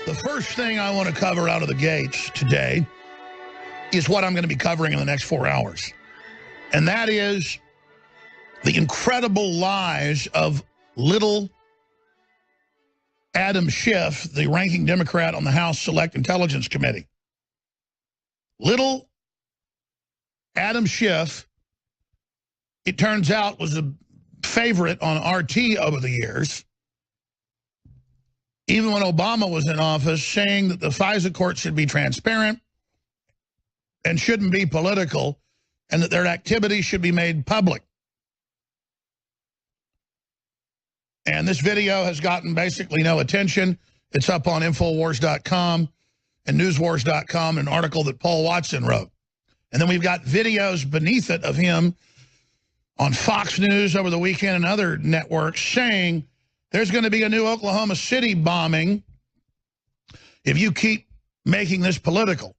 The first thing I want to cover out of the gates today is what I'm going to be covering in the next 4 hours. And that is the incredible lies of little Adam Schiff, the ranking Democrat on the House Select Intelligence Committee. Little Adam Schiff, it turns out, was a favorite on RT over the years, even when Obama was in office, saying that the FISA court should be transparent and shouldn't be political, and that their activities should be made public. And this video has gotten basically no attention. It's up on Infowars.com and Newswars.com, an article that Paul Watson wrote. And then we've got videos beneath it of him on Fox News over the weekend and other networks saying there's going to be a new Oklahoma City bombing if you keep making this political.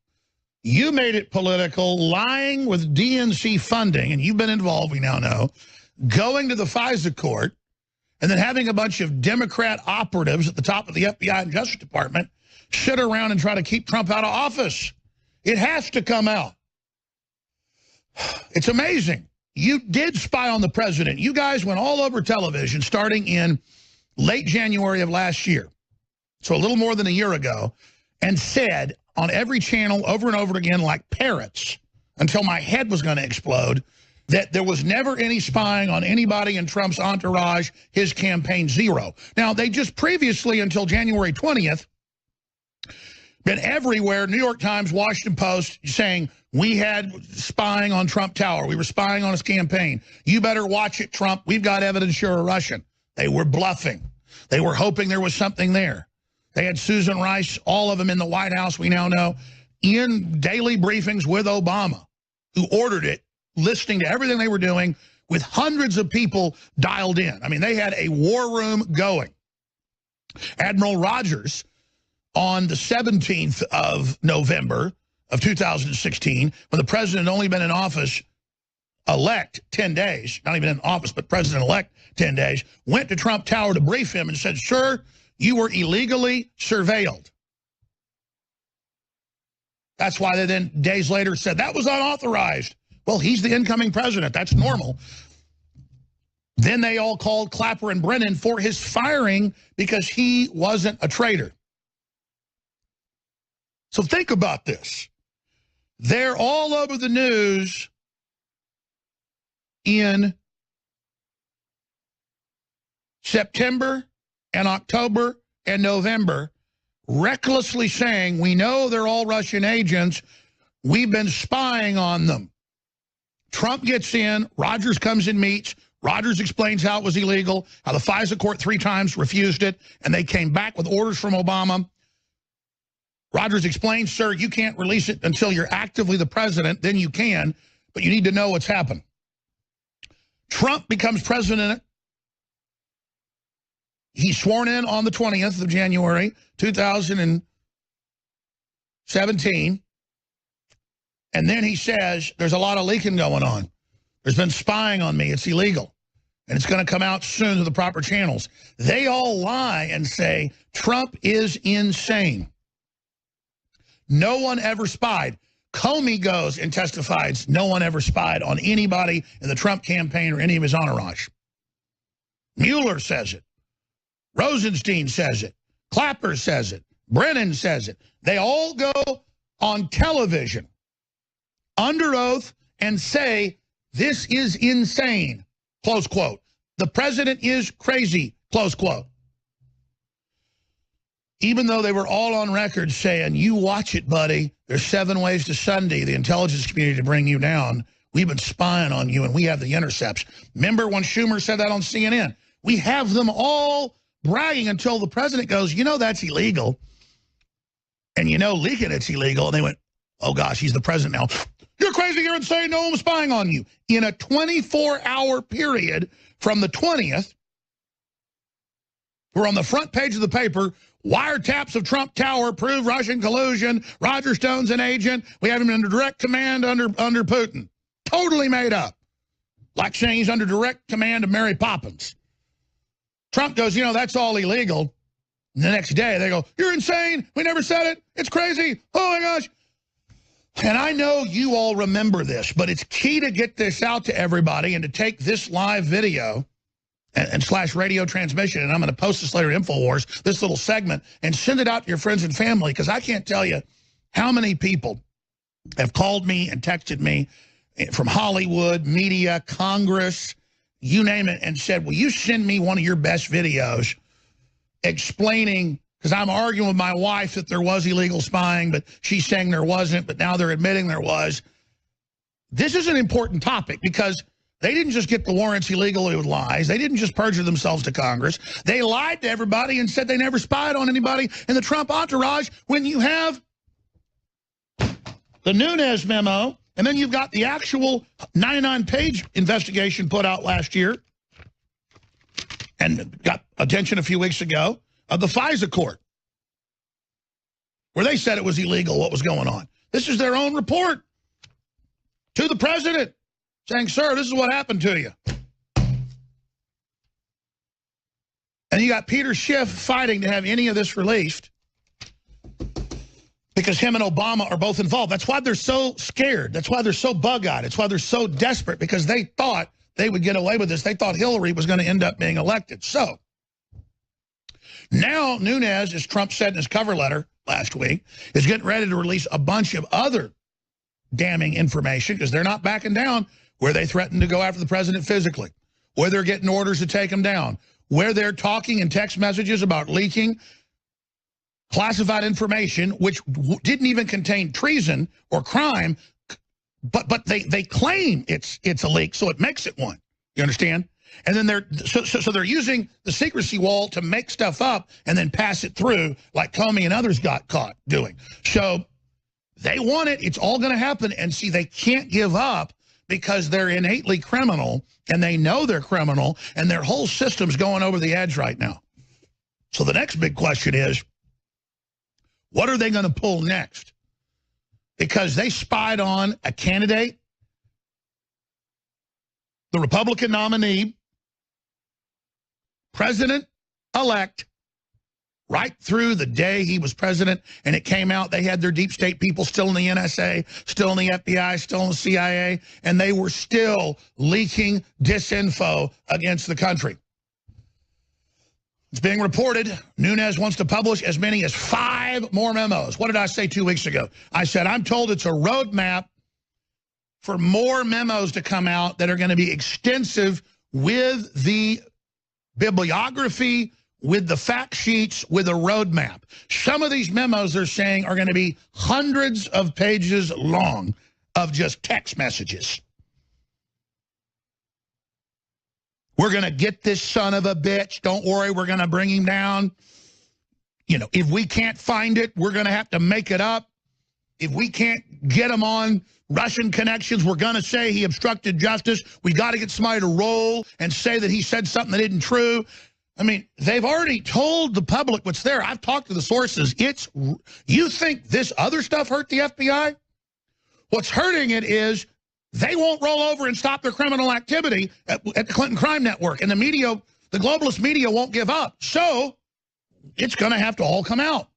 You made it political, lying with DNC funding, and you've been involved, we now know, going to the FISA court, and then having a bunch of Democrat operatives at the top of the FBI and Justice Department sit around and try to keep Trump out of office. It has to come out. It's amazing. You did spy on the president. You guys went all over television starting in late January of last year, so a little more than a year ago, and said on every channel over and over again like parrots until my head was going to explode that there was never any spying on anybody in Trump's entourage, his campaign, zero. Now, they just previously, until January 20th, been everywhere, New York Times, Washington Post, saying we had spying on Trump Tower. We were spying on his campaign. You better watch it, Trump. We've got evidence you're a Russian. They were bluffing. They were hoping there was something there. They had Susan Rice, all of them in the White House, we now know, in daily briefings with Obama, who ordered it, listening to everything they were doing with hundreds of people dialed in. I mean, they had a war room going. Admiral Rogers, on the 17th of November of 2016, when the president had only been in office elect 10 days, not even in office, but president-elect 10 days, went to Trump Tower to brief him and said, sir, you were illegally surveilled. That's why they then, days later, said that was unauthorized. Well, he's the incoming president. That's normal. Then they all called Clapper and Brennan for his firing because he wasn't a traitor. So think about this. They're all over the news in September and October and November, recklessly saying, we know they're all Russian agents. We've been spying on them. Trump gets in, Rogers comes and meets, Rogers explains how it was illegal, how the FISA court 3 times refused it, and they came back with orders from Obama. Rogers explains, sir, you can't release it until you're actively the president, then you can, but you need to know what's happened. Trump becomes president. He's sworn in on the 20th of January, 2017. And then he says, there's a lot of leaking going on. There's been spying on me. It's illegal. And it's going to come out soon to the proper channels. They all lie and say Trump is insane. No one ever spied. Comey goes and testifies no one ever spied on anybody in the Trump campaign or any of his entourage. Mueller says it. Rosenstein says it. Clapper says it. Brennan says it. They all go on television under oath and say, this is insane, close quote. The president is crazy, close quote. Even though they were all on record saying, you watch it, buddy. There's 7 ways to Sunday, the intelligence community to bring you down. We've been spying on you, and we have the intercepts. Remember when Schumer said that on CNN? We have them all bragging until the president goes, you know that's illegal. And you know leaking it's illegal. And they went, oh, gosh, he's the president now. You're crazy, you're insane, no one was spying on you. In a 24-hour period from the 20th, we're on the front page of the paper, wiretaps of Trump Tower prove Russian collusion, Roger Stone's an agent, we have him under direct command under Putin. Totally made up. Like saying he's under direct command of Mary Poppins. Trump goes, you know, that's all illegal. And the next day, they go, you're insane. We never said it. It's crazy. Oh, my gosh. And I know you all remember this, but it's key to get this out to everybody and to take this live video and slash radio transmission, and I'm going to post this later, InfoWars, this little segment, and send it out to your friends and family, because I can't tell you how many people have called me and texted me from Hollywood, media, Congress, you name it, and said, will you send me one of your best videos explaining, because I'm arguing with my wife that there was illegal spying, but she's saying there wasn't, but now they're admitting there was. This is an important topic, because they didn't just get the warrants illegally with lies. They didn't just perjure themselves to Congress. They lied to everybody and said they never spied on anybody in the Trump entourage, when you have the Nunes memo, and then you've got the actual 99-page investigation put out last year and got attention a few weeks ago of the FISA court, where they said it was illegal what was going on. This is their own report to the president saying, sir, this is what happened to you. And you got Peter Schiff fighting to have any of this released, because him and Obama are both involved. That's why they're so scared. That's why they're so bug-eyed. That's why they're so desperate, because they thought they would get away with this. They thought Hillary was going to end up being elected. So now Nunes, as Trump said in his cover letter last week, is getting ready to release a bunch of other damning information, because they're not backing down, where they threaten to go after the president physically, where they're getting orders to take him down, where they're talking in text messages about leaking classified information, which didn't even contain treason or crime, but they claim it's a leak, so it makes it one. You understand? And then they're using the secrecy wall to make stuff up and then pass it through, like Comey and others got caught doing. So they want it. It's all going to happen. And see, they can't give up, because they're innately criminal, and they know they're criminal, and their whole system's going over the edge right now. So the next big question is, what are they going to pull next? Because they spied on a candidate, the Republican nominee, president-elect, right through the day he was president, and it came out they had their deep state people still in the NSA, still in the FBI, still in the CIA, and they were still leaking disinfo against the country. It's being reported Nunes wants to publish as many as 5 more memos. What did I say 2 weeks ago? I said, I'm told it's a roadmap for more memos to come out that are going to be extensive, with the bibliography, with the fact sheets, with a roadmap. Some of these memos, they're saying, are going to be hundreds of pages long of just text messages. We're going to get this son of a bitch. Don't worry, we're going to bring him down. You know, if we can't find it, we're going to have to make it up. If we can't get him on Russian connections, we're going to say he obstructed justice. We got to get somebody to roll and say that he said something that isn't true. I mean, they've already told the public what's there. I've talked to the sources. You think this other stuff hurt the FBI? What's hurting it is they won't roll over and stop their criminal activity at the Clinton Crime Network. And the media, the globalist media, won't give up. So it's going to have to all come out.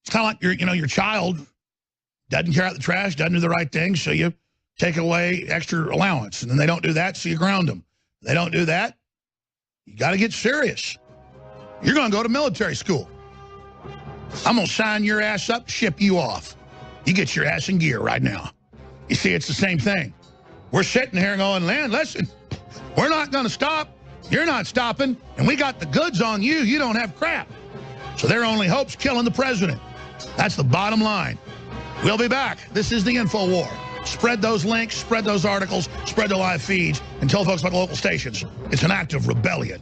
It's kind of like your child doesn't carry out the trash, doesn't do the right thing, so you take away extra allowance. And then they don't do that, so you ground them. They don't do that. You got to get serious. You're going to go to military school. I'm going to sign your ass up, ship you off. You get your ass in gear right now. You see, it's the same thing. We're sitting here going, man, listen, we're not going to stop. You're not stopping. And we got the goods on you. You don't have crap. So their only hope's killing the president. That's the bottom line. We'll be back. This is the Info War. Spread those links, spread those articles, spread the live feeds, and tell folks about the local stations. It's an act of rebellion.